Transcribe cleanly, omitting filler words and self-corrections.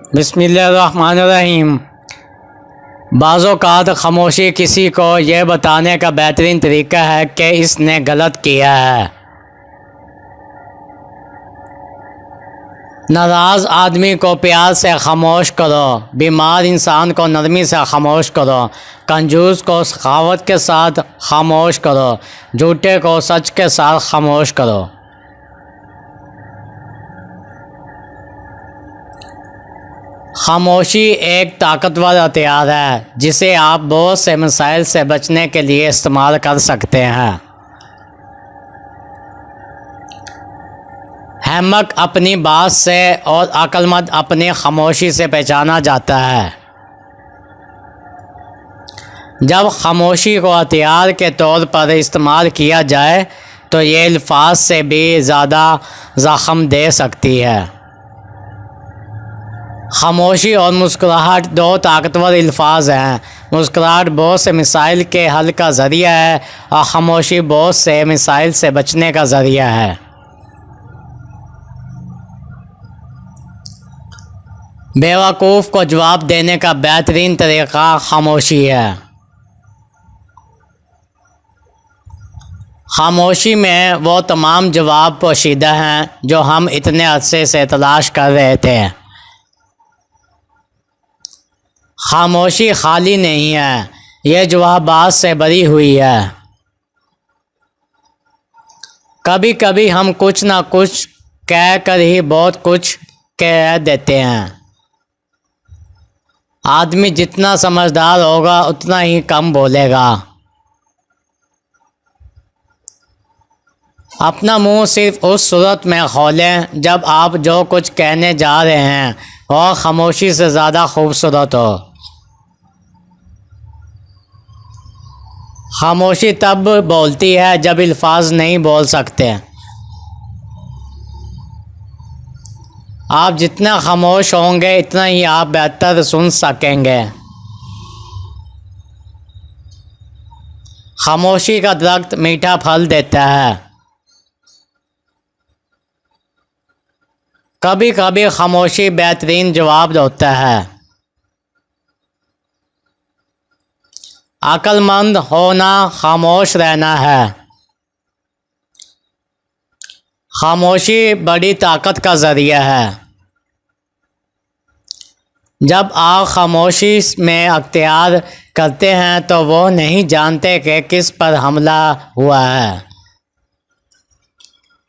بسم اللہ الرحمن الرحیم۔ بعض اوقات خاموشی کسی کو یہ بتانے کا بہترین طریقہ ہے کہ اس نے غلط کیا ہے۔ ناراض آدمی کو پیار سے خاموش کرو، بیمار انسان کو نرمی سے خاموش کرو، کنجوس کو سخاوت کے ساتھ خاموش کرو، جھوٹے کو سچ کے ساتھ خاموش کرو۔ خاموشی ایک طاقتور ہتھیار ہے جسے آپ بہت سے مسائل سے بچنے کے لیے استعمال کر سکتے ہیں۔ احمق اپنی بات سے اور عقل مند اپنی خاموشی سے پہچانا جاتا ہے۔ جب خاموشی کو ہتھیار کے طور پر استعمال کیا جائے تو یہ الفاظ سے بھی زیادہ زخم دے سکتی ہے۔ خاموشی اور مسکراہٹ دو طاقتور الفاظ ہیں۔ مسکراہٹ بہت سے مسائل کے حل کا ذریعہ ہے اور خاموشی بہت سے مسائل سے بچنے کا ذریعہ ہے۔ بیوقوف کو جواب دینے کا بہترین طریقہ خاموشی ہے۔ خاموشی میں وہ تمام جواب پوشیدہ ہیں جو ہم اتنے عرصے سے تلاش کر رہے تھے۔ خاموشی خالی نہیں ہے، یہ جوابات سے بھری ہوئی ہے۔ کبھی کبھی ہم کچھ نہ کچھ کہہ کر ہی بہت کچھ کہہ دیتے ہیں۔ آدمی جتنا سمجھدار ہوگا اتنا ہی کم بولے گا۔ اپنا منہ صرف اس صورت میں کھولیں جب آپ جو کچھ کہنے جا رہے ہیں وہ خاموشی سے زیادہ خوبصورت ہو۔ خاموشی تب بولتی ہے جب الفاظ نہیں بول سکتے۔ آپ جتنا خاموش ہوں گے اتنا ہی آپ بہتر سن سکیں گے۔ خاموشی کا درخت میٹھا پھل دیتا ہے۔ کبھی کبھی خاموشی بہترین جواب ہوتا ہے۔ عقل مند ہونا خاموش رہنا ہے۔ خاموشی بڑی طاقت کا ذریعہ ہے۔ جب آپ خاموشی میں اختیار کرتے ہیں تو وہ نہیں جانتے کہ کس پر حملہ ہوا ہے۔